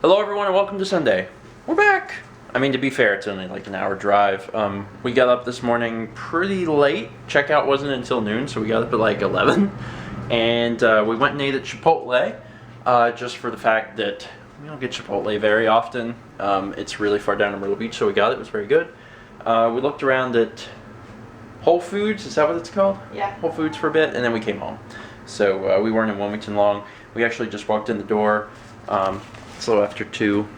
Hello everyone and welcome to Sunday. We're back! I mean, to be fair, it's only like an hour drive. We got up this morning pretty late. Checkout wasn't until noon, so we got up at like 11. And we went and ate at Chipotle, just for the fact that we don't get Chipotle very often. It's really far down in Myrtle Beach, so we got it. It was very good. We looked around at Whole Foods, is that what it's called? Yeah. Whole Foods for a bit, and then we came home. So we weren't in Wilmington long. We actually just walked in the door. It's a little after 2.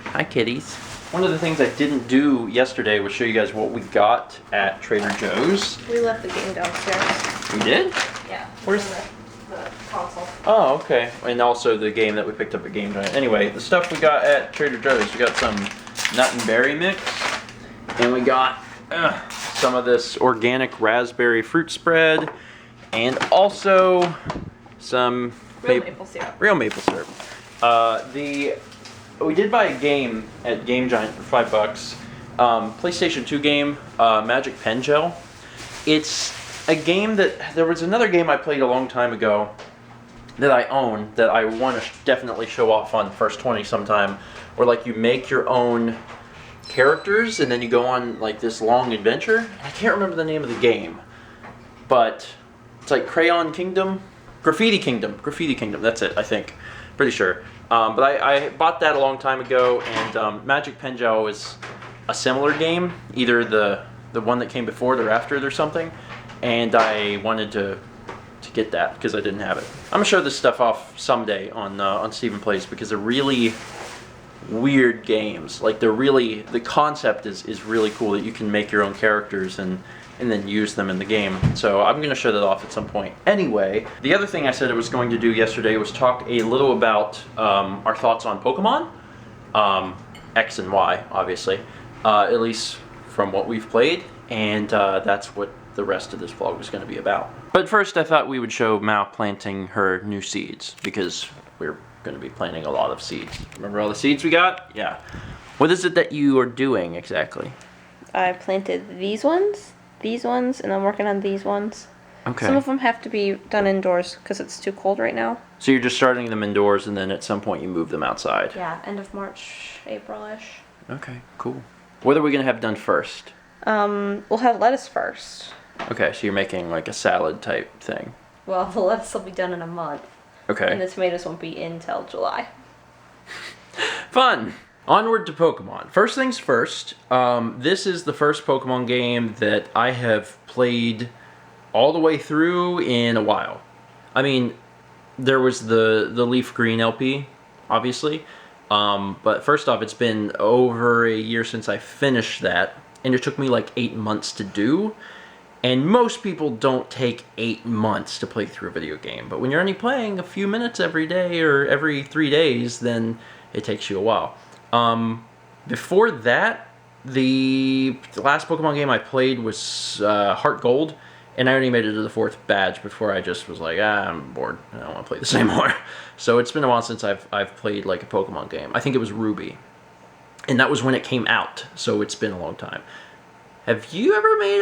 Hi, kitties. One of the things I didn't do yesterday was show you guys what we got at Trader Joe's. We left the game downstairs. We did? Yeah. Where's the console? Oh, okay. And also the game that we picked up at Game Giant. Anyway, the stuff we got at Trader Joe's, we got some nut and berry mix, and we got some of this organic raspberry fruit spread, and also some Real maple syrup. Real maple syrup. We did buy a game at Game Giant for $5. PlayStation 2 game, Magic Pen Gel. It's a game that there was another game I played a long time ago that I own that I want to definitely show off on First 20 sometime, where like you make your own characters and then you go on like this long adventure. I can't remember the name of the game, but it's like Crayon Kingdom, Graffiti Kingdom. That's it, I think. Pretty sure. But I bought that a long time ago, and Magic Pen Gel is a similar game, either the one that came before it or after it or something, and I wanted to get that because I didn't have it. I'm gonna show this stuff off someday on Stephen Plays because they're really weird games. Like the concept is really cool that you can make your own characters and then use them in the game. So I'm going to show that off at some point. Anyway, the other thing I said I was going to do yesterday was talk a little about our thoughts on Pokemon. X and Y, obviously. At least from what we've played. And that's what the rest of this vlog was going to be about. But first I thought we would show Mao planting her new seeds, because we're going to be planting a lot of seeds. Remember all the seeds we got? Yeah. What is it that you are doing exactly? I planted these ones, and I'm working on these ones. Okay. Some of them have to be done indoors because it's too cold right now. So you're just starting them indoors, and then at some point you move them outside? Yeah, end of March, April-ish. Okay, cool. What are we going to have done first? We'll have lettuce first. Okay, so you're making like a salad type thing. Well, the lettuce will be done in a month. Okay. And the tomatoes won't be in till July. Fun! Onward to Pokemon. First things first, this is the first Pokemon game that I have played all the way through in a while. I mean, there was the Leaf Green LP, obviously. But first off, it's been over a year since I finished that, and it took me like 8 months to do. And most people don't take 8 months to play through a video game. But when you're only playing a few minutes every day or every 3 days, then it takes you a while. Before that, the last Pokemon game I played was Heart Gold, and I only made it to the 4th badge before I just was like, I'm bored, I don't want to play this anymore. So it's been a while since I've played like a Pokemon game. I think it was Ruby, and that was when it came out, so it's been a long time. Have you ever made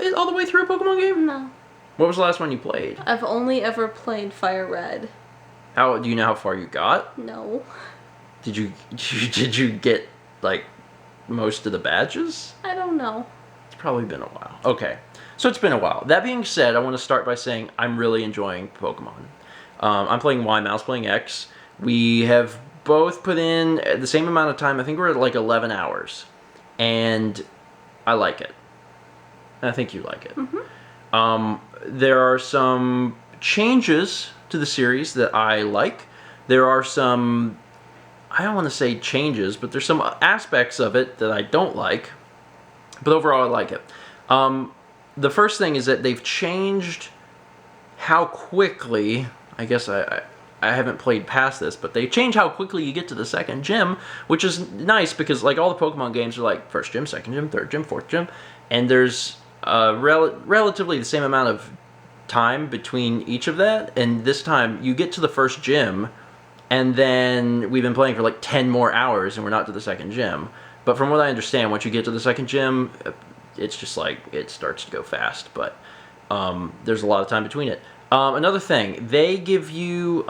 it all the way through a Pokemon game? No. What was the last one you played? I've only ever played Fire Red. How do you know how far you got? No. Did you get like most of the badges? I don't know. It's probably been a while. Okay, so it's been a while. That being said, I want to start by saying I'm really enjoying Pokemon. I'm playing Y, Mal's playing X. We have both put in the same amount of time. I think we're at like 11 hours, and I like it. And I think you like it. Mm-hmm. There are some changes to the series that I like. There are some, I don't want to say changes, but there's some aspects of it that I don't like. But overall, I like it. The first thing is that they've changed how quickly, I guess I haven't played past this, but they change how quickly you get to the second gym, which is nice because like all the Pokemon games are like first gym, second gym, third gym, fourth gym, and there's relatively the same amount of time between each of that, and this time you get to the first gym, and then we've been playing for like 10 more hours and we're not to the second gym. But from what I understand, once you get to the second gym, it's just like it starts to go fast, but there's a lot of time between it. Another thing, they give you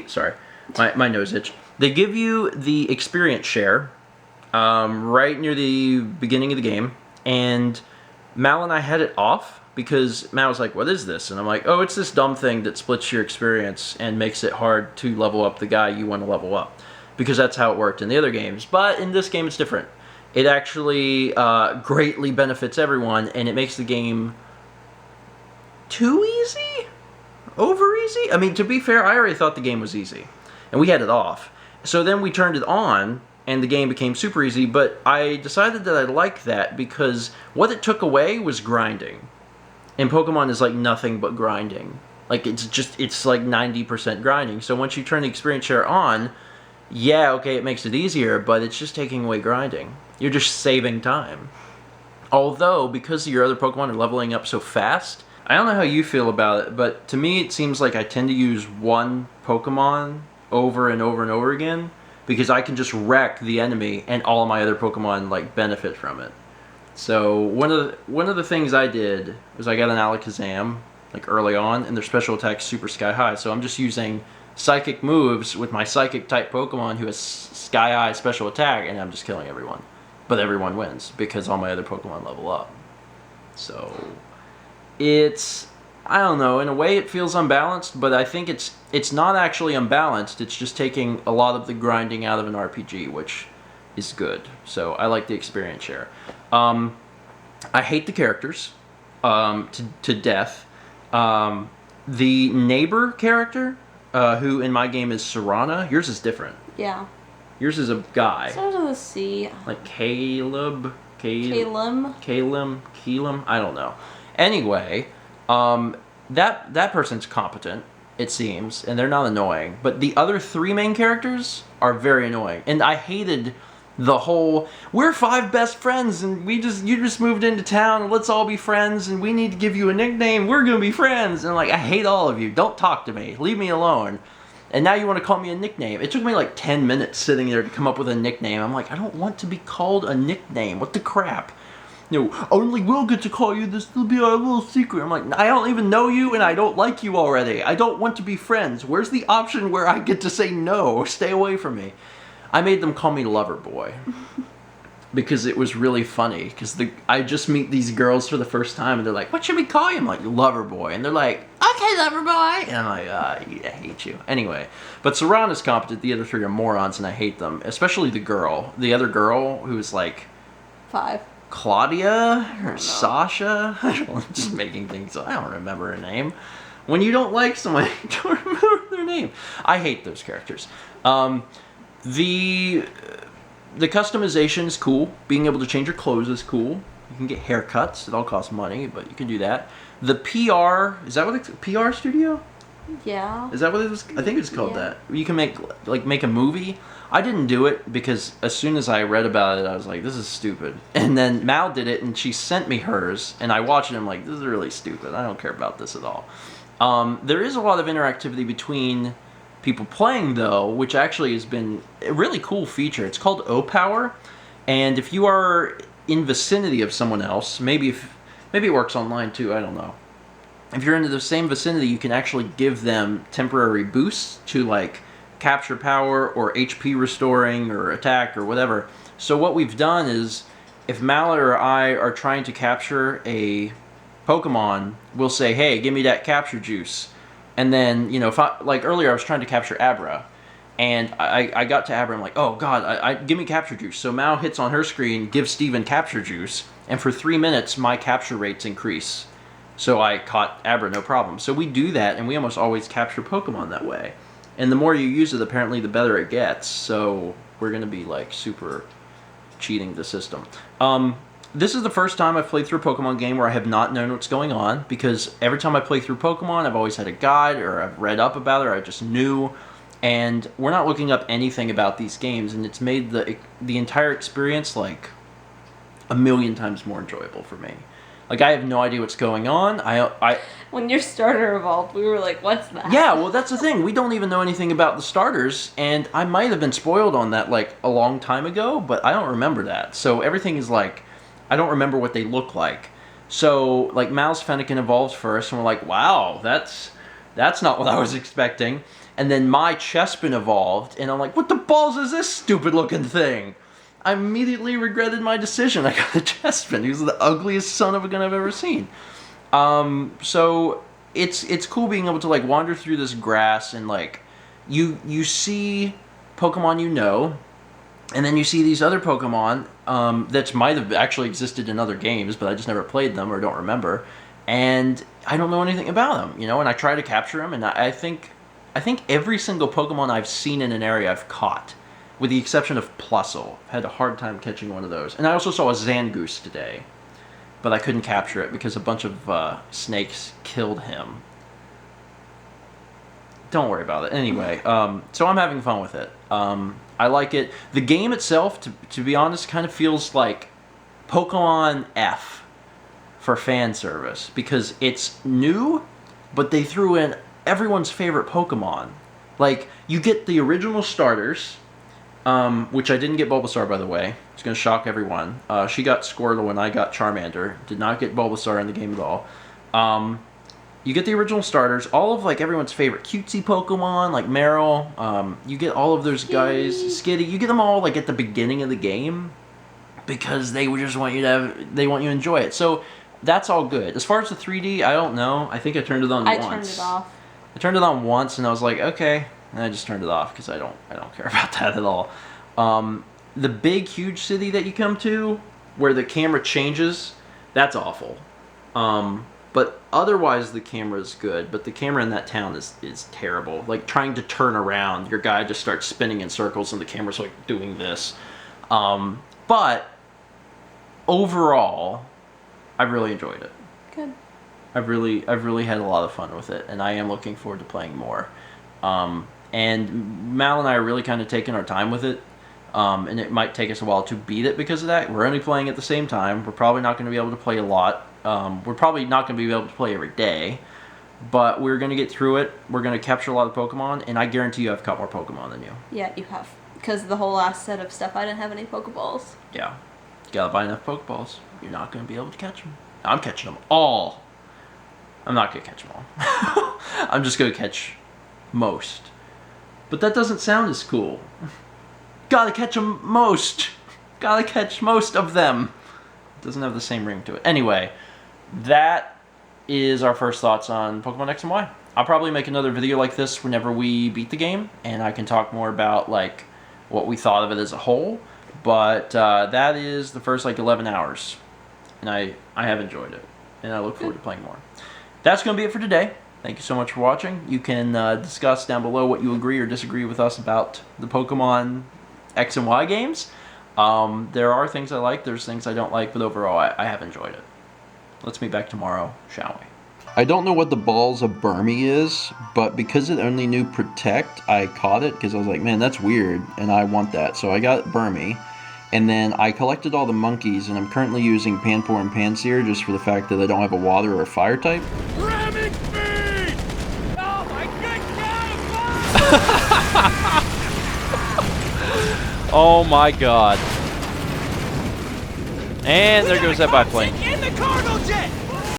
Sorry, my nose itch. They give you the experience share right near the beginning of the game, and Mal and I had it off because Mal was like, "What is this?" And I'm like, "Oh, it's this dumb thing that splits your experience and makes it hard to level up the guy you want to level up," because that's how it worked in the other games. But in this game, it's different. It actually greatly benefits everyone, and it makes the game too easy? Over easy? I mean, to be fair, I already thought the game was easy, and we had it off. So then we turned it on, and the game became super easy, but I decided that I liked that because what it took away was grinding. And Pokemon is like nothing but grinding. Like, it's like 90% grinding. So once you turn the experience share on, yeah, okay, it makes it easier, but it's just taking away grinding. You're just saving time. Although, because your other Pokemon are leveling up so fast, I don't know how you feel about it, but to me it seems like I tend to use one Pokemon over and over and over again because I can just wreck the enemy and all of my other Pokemon like benefit from it. So one of the things I did was I got an Alakazam like early on, and their special attack's super sky high. So I'm just using psychic moves with my psychic type Pokemon who has sky high special attack, and I'm just killing everyone. But everyone wins because all my other Pokemon level up. So it's, I don't know, in a way it feels unbalanced, but I think it's not actually unbalanced. It's just taking a lot of the grinding out of an RPG, which is good. So I like the experience share. I hate the characters to death. The neighbor character, who in my game is Serana, yours is different. Yeah. Yours is a guy. Starts with a C. Like Caleb? Calum. I don't know. Anyway, that person's competent, it seems, and they're not annoying. But the other three main characters are very annoying. And I hated the whole, we're 5 best friends, and you just moved into town, and let's all be friends, and we need to give you a nickname, we're gonna be friends. And like, I hate all of you. Don't talk to me. Leave me alone. And now you want to call me a nickname. It took me like 10 minutes sitting there to come up with a nickname. I'm like, I don't want to be called a nickname. What the crap? You know, only we'll get to call you this. Will be our little secret. I'm like, I don't even know you, and I don't like you already. I don't want to be friends. Where's the option where I get to say no? Stay away from me. I made them call me Loverboy. Because it was really funny. Because I just meet these girls for the first time, and they're like, what should we call you? I'm like, Loverboy. And they're like, okay, Loverboy. And I'm like, I hate you. Anyway, but Saran is competent. The other 3 are morons, and I hate them. Especially the girl. The other girl who's like 5. Claudia or Sasha. I'm just making things up. I don't remember her name. When you don't like someone, you don't remember their name. I hate those characters. The customization is cool. Being able to change your clothes is cool. You can get haircuts. It all costs money, but you can do that. The PR, is that what it's, PR studio? Yeah. Is that what it was? I think it's called Yeah. that. You can make a movie. I didn't do it because as soon as I read about it, I was like, this is stupid. And then Mal did it, and she sent me hers, and I watched it, and I'm like, this is really stupid. I don't care about this at all. There is a lot of interactivity between people playing, though, which actually has been a really cool feature. It's called O-Power, and if you are in vicinity of someone else, maybe it works online too, I don't know. If you're into the same vicinity, you can actually give them temporary boosts to like capture power or HP restoring or attack or whatever. So what we've done is, if Mallet or I are trying to capture a Pokemon, we'll say, hey, give me that capture juice. And then, you know, like earlier I was trying to capture Abra, and I got to Abra, I'm like, oh god, give me capture juice. So Mal hits on her screen, gives Steven capture juice, and for 3 minutes my capture rates increase. So I caught Abra, no problem. So we do that, and we almost always capture Pokemon that way. And the more you use it, apparently the better it gets. So we're going to be like super cheating the system. This is the first time I've played through a Pokemon game where I have not known what's going on, because every time I play through Pokemon, I've always had a guide, or I've read up about it, or I just knew, and we're not looking up anything about these games, and it's made the entire experience like a million times more enjoyable for me. Like, I have no idea what's going on. When your starter evolved, we were like, what's that? Yeah, well, that's the thing. We don't even know anything about the starters, and I might have been spoiled on that like a long time ago, but I don't remember that. So everything is like, I don't remember what they look like. So, like, Mouse Fennekin evolves first, and we're like, wow, that's not what I was expecting. And then my Chespin evolved, and I'm like, what the balls is this stupid looking thing? I immediately regretted my decision. I got a Chespin. He was the ugliest son of a gun I've ever seen. So it's cool being able to like wander through this grass and like you see Pokemon you know, and then you see these other Pokemon that might have actually existed in other games, but I just never played them or don't remember, and I don't know anything about them, you know. And I try to capture them, and I think every single Pokemon I've seen in an area I've caught, with the exception of Plusle. I've had a hard time catching one of those. And I also saw a Zangoose today, but I couldn't capture it because a bunch of snakes killed him. Don't worry about it. Anyway, so I'm having fun with it. I like it. The game itself, to be honest, kind of feels like Pokemon F for fan service, because it's new, but they threw in everyone's favorite Pokemon. Like, you get the original starters, which I didn't get Bulbasaur, by the way. It's going to shock everyone. She got Squirtle and I got Charmander. Did not get Bulbasaur in the game at all. You get the original starters, all of like everyone's favorite cutesy Pokemon, like Meryl. You get all of those guys, Skitty. You get them all like at the beginning of the game, because they would just want you to enjoy it. So that's all good. As far as the 3D, I don't know. I think I turned it on once. I turned it off. I turned it on once and I was like, okay, and I just turned it off because I don't care about that at all. The big huge city that you come to, where the camera changes, that's awful. But otherwise the camera is good, but the camera in that town is terrible. Like trying to turn around, your guy just starts spinning in circles and the camera's like doing this. But overall, I've really enjoyed it. Good. I've really had a lot of fun with it, and I am looking forward to playing more. And Mal and I are really kind of taking our time with it, and it might take us a while to beat it because of that. We're only playing at the same time. We're probably not going to be able to play a lot. We're probably not going to be able to play every day, but we're going to get through it. We're going to capture a lot of Pokemon, and I guarantee you I've caught more Pokemon than you. Yeah, you have. Because the whole last set of stuff, I didn't have any Pokeballs. Yeah. You gotta buy enough Pokeballs. You're not going to be able to catch them. I'm catching them all. I'm not going to catch them all. I'm just going to catch most. But that doesn't sound as cool. Gotta catch them most. Gotta catch most of them. It doesn't have the same ring to it. Anyway, that is our first thoughts on Pokemon X and Y. I'll probably make another video like this whenever we beat the game, and I can talk more about like what we thought of it as a whole. But that is the first like 11 hours, and I have enjoyed it, and I look forward to playing more. That's going to be it for today. Thank you so much for watching. You can discuss down below what you agree or disagree with us about the Pokemon X and Y games. There are things I like, there's things I don't like, but overall I have enjoyed it. Let's meet back tomorrow, shall we? I don't know what the balls of Burmy is, but because it only knew Protect, I caught it because I was like, man, that's weird, and I want that. So I got Burmy, and then I collected all the monkeys, and I'm currently using Panpour and Pansear just for the fact that I don't have a water or a fire type. Ramming speed! Oh my good God! Oh my god. And there goes that biplane. In the car!